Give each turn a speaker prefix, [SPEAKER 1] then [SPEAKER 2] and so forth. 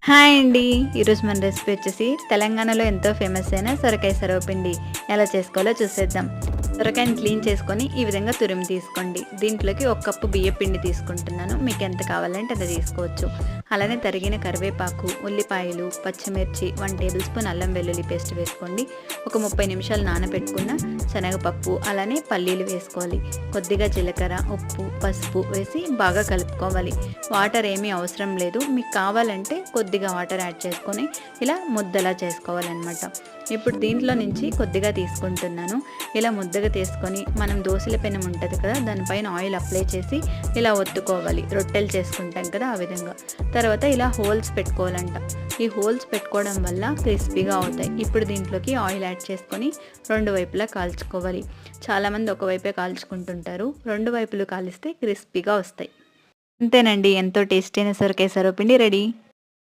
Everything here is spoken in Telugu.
[SPEAKER 1] హాయ్ అండి. ఈరోజు మన రెసిపీ వచ్చేసి తెలంగాణలో ఎంతో ఫేమస్ అయిన సొరకాయ సర్వపిండి ఎలా చేసుకోవాలో చూసేద్దాం. సొరకాయని క్లీన్ చేసుకొని ఈ విధంగా తురిమి తీసుకోండి. దీంట్లోకి 1 కప్పు బియ్యం పిండి తీసుకుంటున్నాను. మీకు ఎంత కావాలంటే అంత తీసుకోవచ్చు. అలానే తరిగిన కరివేపాకు, ఉల్లిపాయలు, పచ్చిమిర్చి, 1 టేబుల్ స్పూన్ అల్లం వెల్లుల్లి పేస్ట్ వేసుకోండి. ఒక 30 నిమిషాలు నానబెట్టుకున్న శనగపప్పు, అలానే పల్లీలు వేసుకోవాలి. కొద్దిగా జీలకర్ర, ఉప్పు, పసుపు వేసి బాగా కలుపుకోవాలి. వాటర్ ఏమీ అవసరం లేదు. మీకు కావాలంటే కొద్దిగా వాటర్ యాడ్ చేసుకొని ఇలా ముద్దలా చేసుకోవాలన్నమాట. ఇప్పుడు దీంట్లో నుంచి కొద్దిగా తీసుకుంటున్నాను. ఇలా ముద్దగా తీసుకొని మనం దోశల పెనం ఉంటుంది కదా, దానిపైన ఆయిల్ అప్లై చేసి ఇలా ఒత్తుకోవాలి. రొట్టెలు చేసుకుంటాం కదా ఆ విధంగా. తర్వాత ఇలా హోల్స్ పెట్టుకోవాలంట. ఈ హోల్స్ పెట్టుకోవడం వల్ల క్రిస్పీగా అవుతాయి. ఇప్పుడు దీంట్లోకి ఆయిల్ యాడ్ చేసుకొని 2 వైపులా కాల్చుకోవాలి. చాలామంది ఒకవైపే కాల్చుకుంటుంటారు. 2 వైపులు కాలిస్తే క్రిస్పీగా వస్తాయి. అంతేనండి, ఎంతో టేస్టీ అయిన సొరకాయ సర్వపిండి రెడీ.